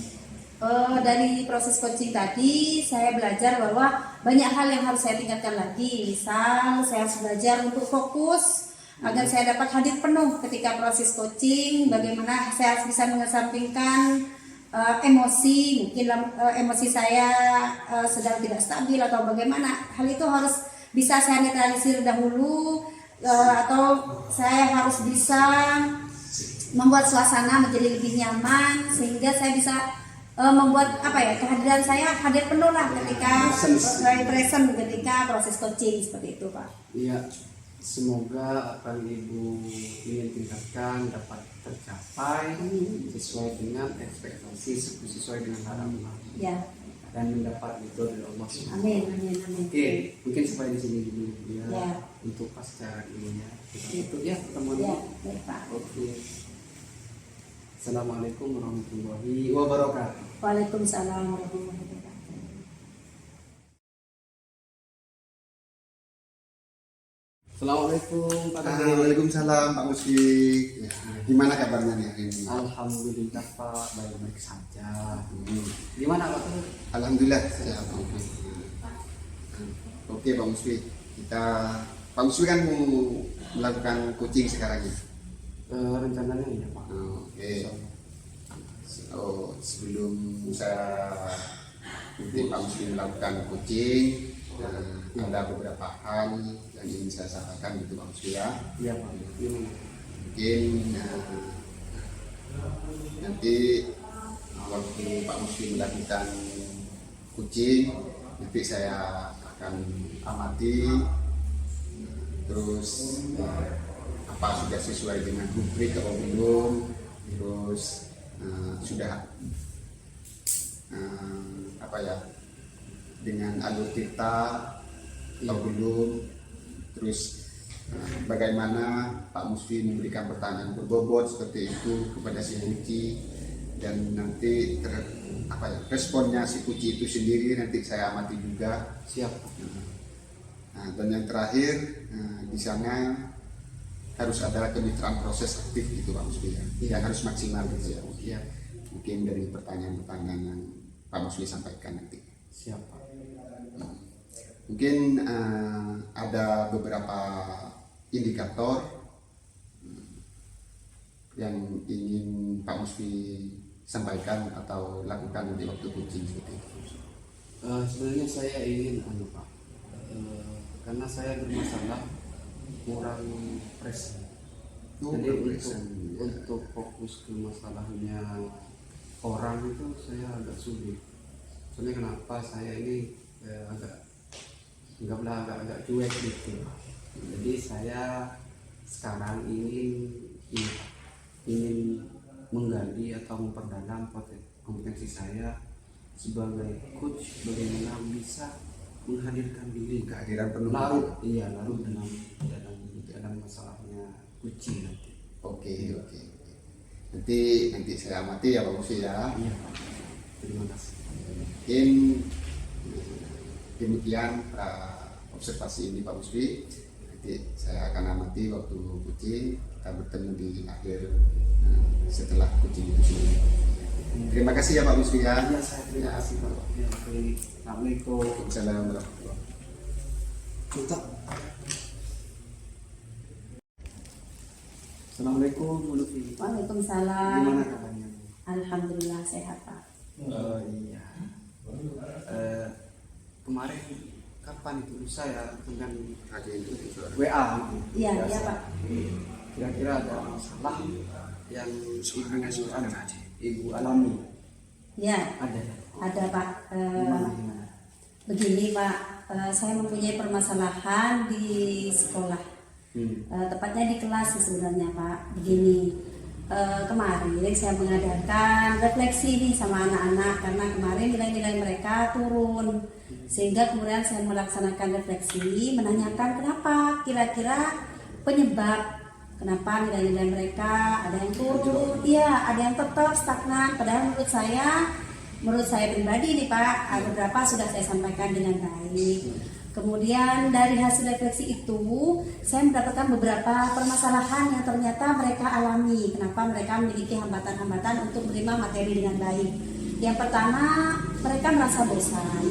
Dari proses coaching tadi saya belajar bahwa banyak hal yang harus saya tingkatkan lagi. Misal saya harus belajar untuk fokus agar saya dapat hadir penuh ketika proses coaching. Bagaimana saya harus bisa mengesampingkan emosi, mungkin emosi saya sedang tidak stabil atau bagaimana. Hal itu harus bisa saya netralisir dahulu, atau saya harus bisa membuat suasana menjadi lebih nyaman sehingga saya bisa membuat kehadiran saya hadir penuh lah ketika present ketika proses coaching, seperti itu Pak.
Iya, semoga apa yang Ibu ingin tingkatkan dapat tercapai sesuai dengan ekspektasi, sesuai dengan harapan.
Ya.
Dan mendapat itu dari Allah SWT.
Amin.
Oke, mungkin sampai di sini dulu
ya.
Untuk pasca ini ya. Kita tutup ya pertemuan.
Ya, baik Pak.
Oke. Assalamualaikum warahmatullahi wabarakatuh.
Waalaikumsalam warahmatullahi wabarakatuh.
Assalamualaikum Pak Thohir.
Waalaikumsalam Pak Musfi. Ya, gimana kabarnya nih hari ini?
Alhamdulillah Pak, baik-baik saja. Gimana Pak Thohir?
Alhamdulillah sehat. Oke Pak Musfi, Pak Musfi kan mau melakukan coaching sekarang ya?
Rencananya ya Pak.
Oke. Sebelum saya Pak Musfi melakukan coaching, ada beberapa hal yang ingin saya sampaikan gitu Pak Musfi ya.
Iya Pak. Gimana?
Mungkin nanti waktu Pak Musfi melakukan coaching, nanti saya akan amati terus apa sudah sesuai dengan rubrik atau belum, terus sudah apa ya, dengan alur tirta atau belum, terus bagaimana Pak Musfi memberikan pertanyaan berbobot seperti itu kepada si Kuci, dan nanti responnya si Kuci itu sendiri nanti saya amati juga.
Siap.
Dan yang terakhir di sana harus ada kemitraan proses aktif gitu Pak Musfi ya, yang harus maksimal gitu ya.
Siap.
Mungkin dari pertanyaan-pertanyaan yang Pak Musfi sampaikan nanti.
Siap, Pak.
Mungkin ada beberapa indikator yang ingin Pak Musfi sampaikan atau lakukan di waktu coaching seperti itu.
Sebenarnya saya ingin Pak, karena saya bermasalah kurang presisi. Jadi untuk fokus ke masalahnya orang itu saya agak sulit. Soalnya kenapa saya ini agak cuek gitu. Jadi saya sekarang ingin menggali atau memperdalam kompetensi saya sebagai coach, bagaimana bisa menghadirkan diri,
Kehadiran penuh.
larut dalam masalahnya coaching nanti.
Oke. Nanti saya amati ya Pak Musfi ya.
Iya, Pak. Terima kasih.
Mungkin demikian observasi ini Pak Musfi. Nanti saya akan amati waktu coaching, kita bertemu di akhir setelah coaching itu sendiri. Terima kasih ya Pak Musfi ya.
Iya, saya terima kasih Pak. Ya, Assalamualaikum.
Assalamualaikum warahmatullahi
Untuk Assalamualaikum Bu Lutfi.
Waalaikumsalam.
Gimana kabarnya?
Alhamdulillah sehat Pak.
Oh iya. Kemarin kapan itu lusa ya dengan WA?
Iya Pak.
Kira-kira ada masalah yang ibu alami?
Ya,
Ada.
ada Pak.
Gimana?
Begini Pak, saya mempunyai permasalahan di sekolah. Tepatnya di kelas sih sebenarnya Pak. Begini, kemarin saya mengadakan refleksi nih sama anak-anak karena kemarin nilai-nilai mereka turun, sehingga kemudian saya melaksanakan refleksi menanyakan kenapa kira-kira penyebab kenapa nilai-nilai mereka ada yang turun, iya ada yang tetap stagnan. Padahal menurut saya pribadi nih Pak, beberapa sudah saya sampaikan dengan baik. Kemudian dari hasil refleksi itu saya mendapatkan beberapa permasalahan yang ternyata mereka alami. Kenapa mereka memiliki hambatan-hambatan untuk menerima materi dengan baik. Yang pertama, mereka merasa bosan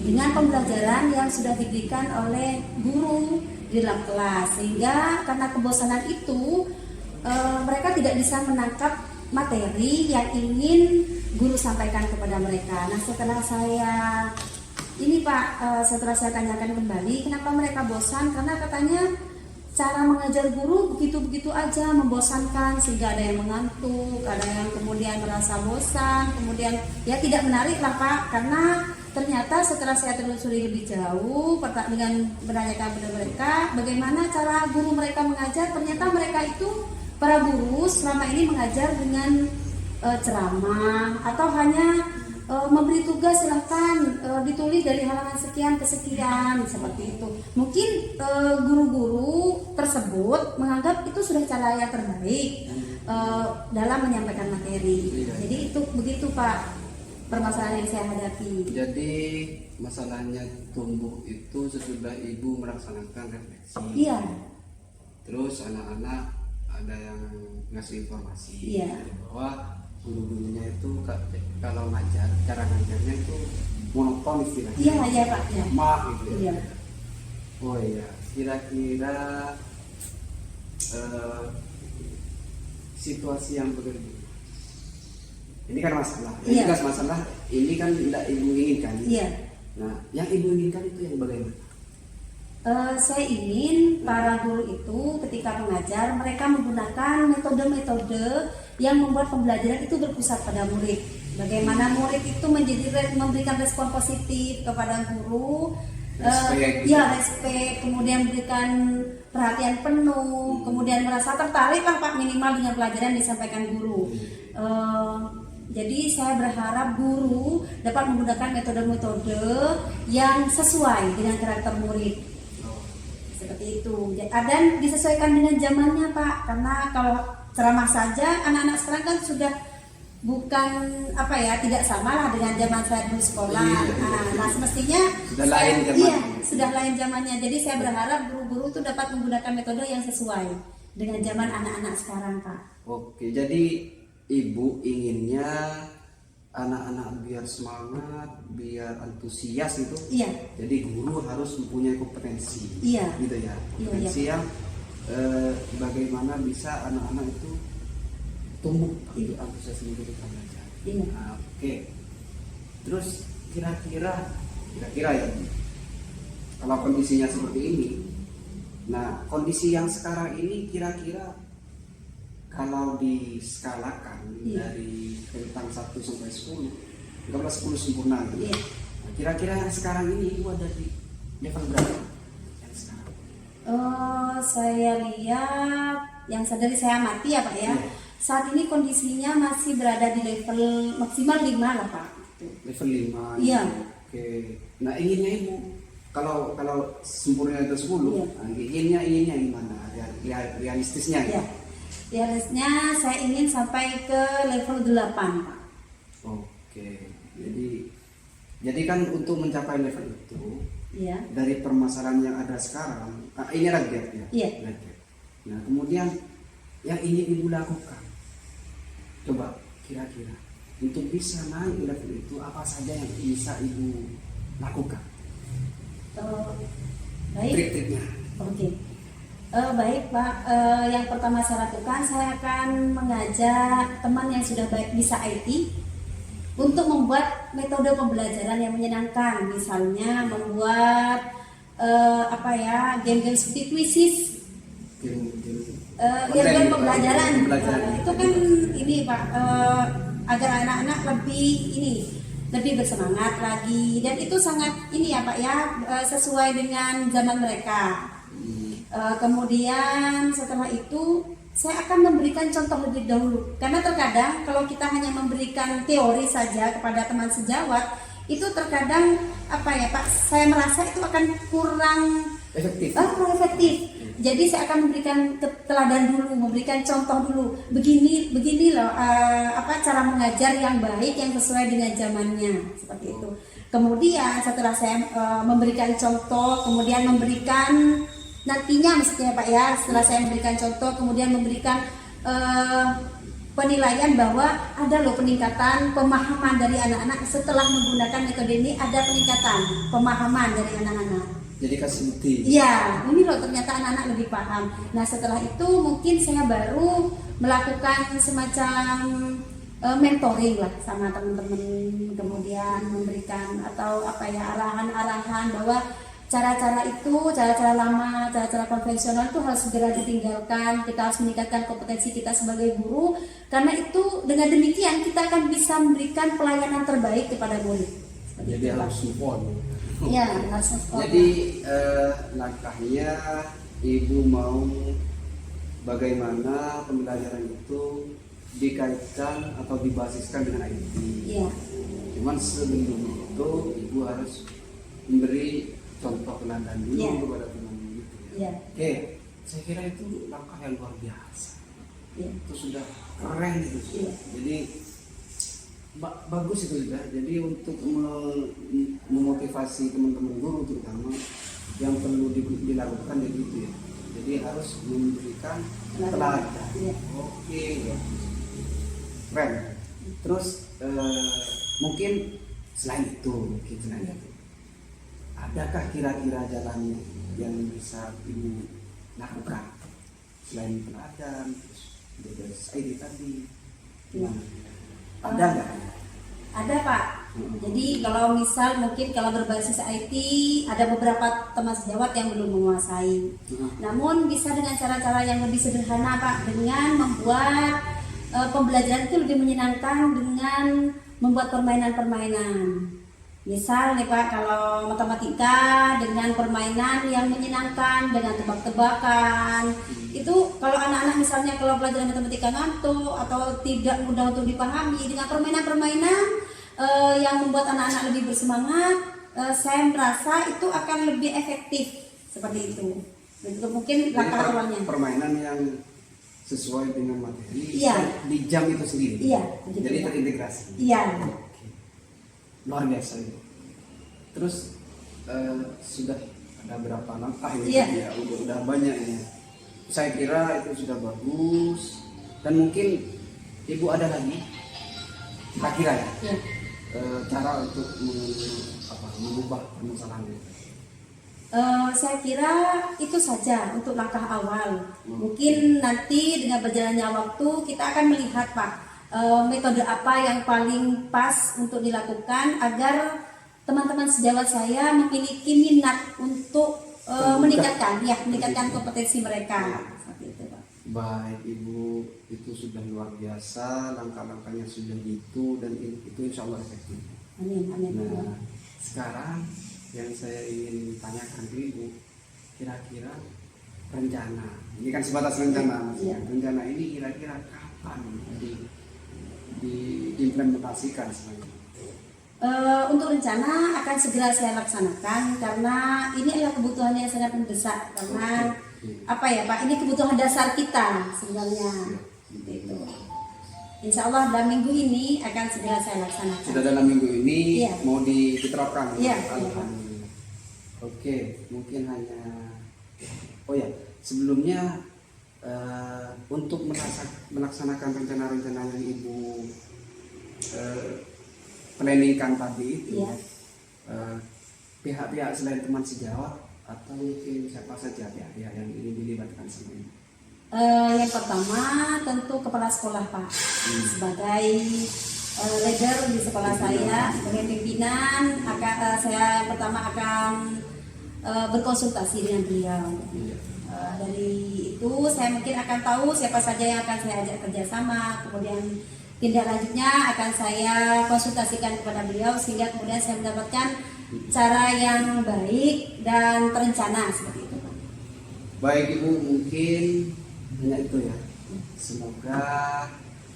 dengan pembelajaran yang sudah diberikan oleh guru di dalam kelas, sehingga karena kebosanan itu mereka tidak bisa menangkap materi yang ingin guru sampaikan kepada mereka. Nah, setelah saya tanyakan kembali kenapa mereka bosan, karena katanya cara mengajar guru begitu-begitu aja, membosankan, sehingga ada yang mengantuk, ada yang kemudian merasa bosan, kemudian ya tidak menarik lah Pak. Karena ternyata setelah saya telusuri lebih jauh dengan menanyakan kepada mereka bagaimana cara guru mereka mengajar, ternyata mereka itu para guru selama ini mengajar dengan ceramah atau hanya memberi tugas silahkan ditulis dari halaman sekian ke sekian seperti itu. Mungkin guru-guru tersebut menganggap itu sudah cara yang terbaik dalam menyampaikan materi. Jadi itu begitu Pak permasalahan yang saya hadapi.
Jadi masalahnya tumbuh itu sesudah ibu melaksanakan refleksi.
Iya.
Terus anak-anak ada yang ngasih informasi bahwa guru-gurunya itu kalau ngajar, cara ngajarnya itu monoton istilahnya.
Iya Pak. Ya.
Gitu ya.
Iya.
Oh iya, kira-kira situasi yang begini. Ini kan masalah. Ini kan masalah. Ini kan tidak ibu inginkan.
Iya.
Nah, yang ibu inginkan itu yang bagaimana?
Saya ingin para guru itu ketika mengajar mereka menggunakan metode-metode yang membuat pembelajaran itu berpusat pada murid. Bagaimana murid itu memberikan respon positif kepada guru, respek, kemudian memberikan perhatian penuh, kemudian merasa tertarik lah Pak minimal dengan pelajaran yang disampaikan guru. Jadi saya berharap guru dapat menggunakan metode-metode yang sesuai dengan karakter murid. Seperti itu. Dan disesuaikan dengan zamannya, Pak. Karena kalau ceramah saja anak-anak sekarang kan sudah bukan tidak sama lah dengan zaman saya dulu sekolah. Nah, semestinya
Sudah lain zamannya.
Iya, sudah lain zamannya. Jadi saya berharap guru-guru itu dapat menggunakan metode yang sesuai dengan zaman anak-anak sekarang, Pak.
Oke, jadi Ibu inginnya anak-anak biar semangat, biar antusias itu.
Iya.
Jadi guru harus mempunyai kompetensi.
Iya.
Gitu ya. Kompetensi yang bagaimana bisa anak-anak itu tumbuh itu antusias ketika belajar.
Iya.
Nah, oke. Terus kira-kira ya, kalau kondisinya seperti ini, nah kondisi yang sekarang ini kira-kira kalau diskalakan dari rentang 1 sampai 10, 10 sempurna gitu.
Iya.
Nah, kira-kira yang sekarang ini Ibu ada di level berapa? Yang sekarang?
Saya lihat yang dari saya amati ya, Pak ya. Saat ini kondisinya masih berada di level maksimal 5 lah, Pak.
Level 5.
Iya.
Oke. Nah, inginnya Ibu kalau sempurna itu 10,
Iya.
nah, inginnya gimana? Realistisnya.
Iya. Realistisnya saya ingin sampai ke level 8, Pak.
Oke. Jadi kan untuk mencapai level itu
Iya.
dari permasalahan yang ada sekarang, ini gap ya.
Iya.
Gap. Nah, kemudian yang ingin Ibu lakukan, coba kira-kira untuk bisa naik level itu apa saja yang bisa Ibu lakukan?
Baik.
Trik-triknya.
Oke. Baik, Pak. Yang pertama saya lakukan, saya akan mengajak teman yang sudah baik bisa IT untuk membuat metode pembelajaran yang menyenangkan. Misalnya membuat game-game seperti Quizzes, game-game pembelajaran. Itu kan ini, Pak, agar anak-anak lebih bersemangat lagi, dan itu sangat ini ya, Pak ya, sesuai dengan zaman mereka. Kemudian setelah itu saya akan memberikan contoh lebih dahulu, karena terkadang kalau kita hanya memberikan teori saja kepada teman sejawat, itu terkadang Pak, saya merasa itu akan kurang
Efektif.
efektif. Jadi saya akan memberikan teladan dulu, memberikan contoh dulu. Begini loh cara mengajar yang baik, yang sesuai dengan zamannya, seperti itu. Kemudian setelah saya memberikan contoh, kemudian memberikan nantinya mestinya, Pak ya, setelah saya memberikan contoh, kemudian memberikan penilaian bahwa ada loh peningkatan pemahaman dari anak-anak setelah menggunakan metode ini, ada peningkatan pemahaman dari anak-anak.
Jadi kasih bukti.
Iya, ini loh ternyata anak-anak lebih paham. Nah, setelah itu mungkin saya baru melakukan semacam mentoring lah sama teman-teman, kemudian memberikan arahan-arahan bahwa cara-cara lama, cara-cara konvensional itu harus segera ditinggalkan. Kita harus meningkatkan kompetensi kita sebagai guru, karena itu dengan demikian kita akan bisa memberikan pelayanan terbaik kepada murid.
Jadi harus move on.
Ya, harus move on.
Jadi langkahnya Ibu mau bagaimana pembelajaran itu dikaitkan atau dibasiskan dengan IT.
Iya.
Cuman sebelum itu Ibu harus memberi contoh teladan dulu kepada teman-teman gitu ya.
Iya.
Oke, saya kira itu langkah yang luar biasa.
Iya.
Itu sudah keren itu.
Iya.
Jadi bagus itu juga. Jadi untuk memotivasi teman-teman guru terutama yang perlu dilakukan gitu ya. Jadi harus memberikan teladan.
Iya.
Oke, keren. Terus mungkin selain itu, adakah kira-kira jalan yang bisa Ibu lakukan selain teladan, terus ID tadi? Ada nggak?
Ada, Pak. Jadi kalau berbasis IT, ada beberapa teman sejawat yang belum menguasai. Namun bisa dengan cara-cara yang lebih sederhana, Pak, dengan membuat pembelajaran itu lebih menyenangkan dengan membuat permainan-permainan. Misal nih Pak, kalau matematika dengan permainan yang menyenangkan, dengan tebak-tebakan, itu kalau anak-anak misalnya kalau pelajaran matematika ngantuk atau tidak mudah untuk dipahami, dengan permainan-permainan yang membuat anak-anak lebih bersemangat, saya merasa itu akan lebih efektif seperti itu. Itu mungkin
Jadi,
langkah awalnya.
permainan yang sesuai dengan materi
Iya.
di jam itu sendiri.
Iya,
Jadi
begitu.
terintegrasi.
Iya.
Oke. Luar biasa itu. Terus sudah ada berapa langkah ini?
Iya.
Ya, udah banyak ini. Saya kira itu sudah bagus dan mungkin ibu ada lagi. Kita kira ya
Iya.
cara untuk mengubah permasalahan itu.
Saya kira itu saja untuk langkah awal. Mungkin nanti dengan berjalannya waktu kita akan melihat Pak, metode apa yang paling pas untuk dilakukan agar teman-teman sejawat saya memiliki minat untuk meningkatkan kompetensi mereka. Seperti itu Pak.
Baik ibu, itu sudah luar biasa, langkah-langkahnya sudah itu dan itu insya Allah efektif.
Amin, amin.
Nah, sekarang yang saya ingin tanyakan ke ibu, kira-kira rencana, ini kan sebatas rencana, Mas.
Iya.
Rencana ini kira-kira kapan diimplementasikan sebenarnya?
Untuk rencana akan segera saya laksanakan karena ini adalah kebutuhan yang sangat mendesak karena apa ya Pak, ini kebutuhan dasar kita sebenarnya. Seperti itu. Insya Allah dalam minggu ini akan segera saya laksanakan.
Sudah dalam minggu ini
Iya.
mau diterapkan?
Iya.
Alhamdulillah. Oke, mungkin hanya sebelumnya untuk melaksanakan rencana-rencana yang ibu planningkan tadi itu,
Iya.
pihak-pihak selain teman sejawat atau mungkin siapa saja pihak-pihak yang ingin dilibatkan sama ini?
Yang pertama tentu kepala sekolah Pak, sebagai leader di sekolah saya, sebagai pimpinan saya pertama akan berkonsultasi dengan beliau. Dari itu saya mungkin akan tahu siapa saja yang akan saya ajak kerjasama, kemudian tindak lanjutnya akan saya konsultasikan kepada beliau sehingga kemudian saya mendapatkan cara yang baik dan terencana seperti itu Pak.
Baik ibu, mungkin hanya itu ya. Semoga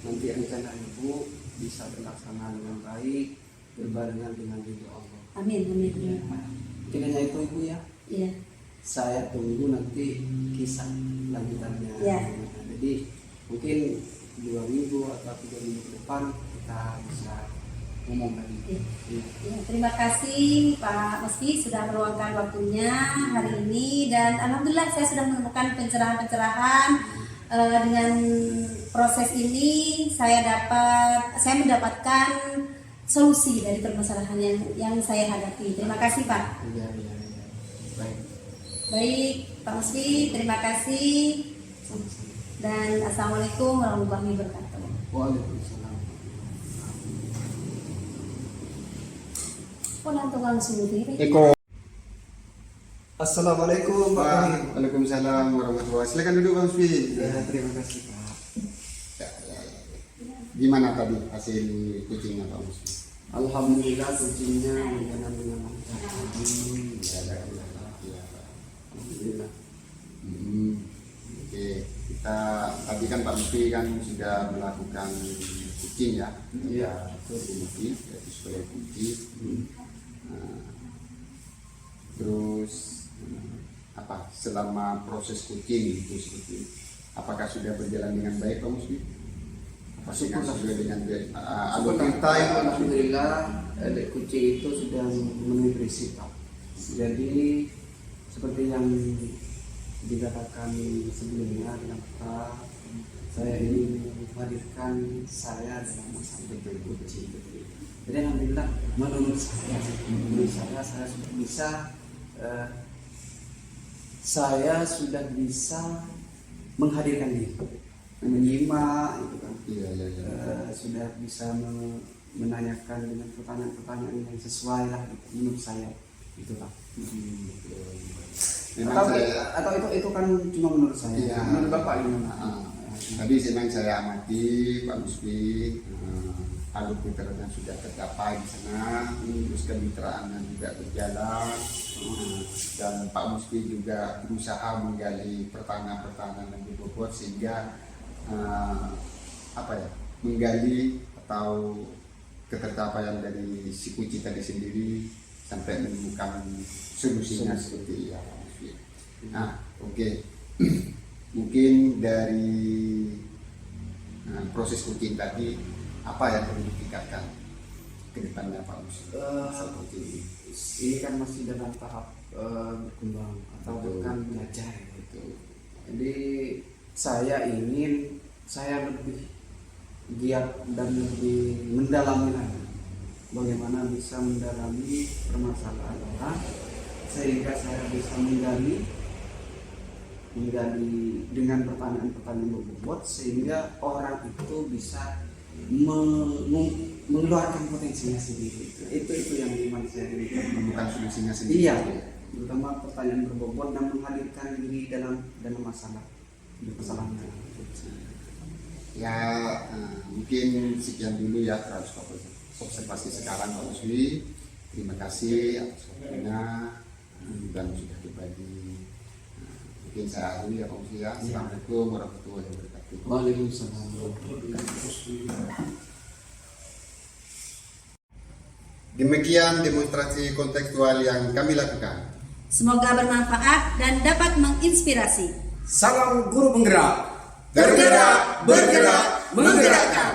nanti rencana ibu bisa terlaksana dengan baik, berbarengan dengan ridho Allah.
Amin, amin.
Mungkin hanya itu ibu ya.
Iya.
Saya tunggu nanti kisah lanjutannya.
Ya.
Jadi mungkin 2 minggu atau 3 minggu ke depan kita bisa ngomong lagi.
Iya.
Iya.
Ya, terima kasih Pak Meski sudah meluangkan waktunya hari ini dan alhamdulillah saya sudah menemukan pencerahan-pencerahan dengan proses ini saya mendapatkan solusi dari permasalahan yang saya hadapi. Terima kasih Pak.
Iya. Baik.
Baik Pak Meski, terima kasih
Sama-sama.
dan assalamualaikum warahmatullahi wabarakatuh.
Waalaikumsalam.
Langsung
Eko.
Assalamualaikum Pak Wahid.
Waalaikumsalam warahmatullahi. Silakan duduk Bang Spi.
Ya, terima kasih Pak.
Gimana tadi hasil kucingnya Pak Musfi?
Alhamdulillah kucingnya berjalan dengan lancar. Alhamdulillah.
Oke, kita tadi kan Pak Musfi kan sudah melakukan kucing ya,
Iya.
kucing, yaitu sebagai kucing. Terus apa selama proses kucing itu seperti apakah sudah berjalan dengan baik Pak Musfi? Pastikan sesuai dengan alur kita itu
Alhamdulillah kucing itu sudah memenuhi prinsip Pak. Jadi seperti yang dikatakan sebelumnya dengan Pak, saya ingin menghadirkan saya dalam masa betul kucing. Jadi alhamdulillah menurut saya sudah bisa menghadirkan diri, menyimak itu kan.
Iya.
Sudah bisa menanyakan dengan pertanyaan-pertanyaan yang sesuai lah menurut saya itu Pak.
Memang
Atau itu kan cuma menurut saya.
Iya.
Menurut Bapak gimana?
Tadi memang saya amati Pak Musfi alur literarnya sudah tercapai di sana, terus kemitraan juga berjalan, dan Pak Musfi juga berusaha menggali pertanyaan-pertanyaan yang berbobot sehingga menggali atau ketercapaian dari si Kuci tadi sendiri sampai menemukan solusinya seperti ya Pak Musfi. Nah, oke. Mungkin dari proses Kuci tadi apa yang perlu ditingkatkan ke depannya Pak Mus? Seperti ini.
Ini kan masih dalam tahap berkembang atau bahkan belajar gitu. Jadi saya lebih giat dan lebih mendalami lagi bagaimana bisa mendalami permasalahan orang sehingga saya bisa menggali dengan pertanyaan-pertanyaan berbobot sehingga orang itu bisa mengeluarkan potensinya sendiri. Itu yang dimana saya
menemukan solusinya sendiri.
Iya, terutama pertanyaan berbobot dan menghadirkan diri dalam masalah permasalahan.
Ya, mungkin sekian dulu ya terus observasi sekarang Pak Musfi. Terima kasih atas waktunya dan sudah berbagi. Mungkin saya akhiri ya Pak Musfi ya. Assalamualaikum warahmatullahi wabarakatuh.
Waalaikumsalam.
Demikian demonstrasi kontekstual yang kami lakukan.
Semoga bermanfaat dan dapat menginspirasi.
Salam guru penggerak.
Bergerak, bergerak, menggerakkan.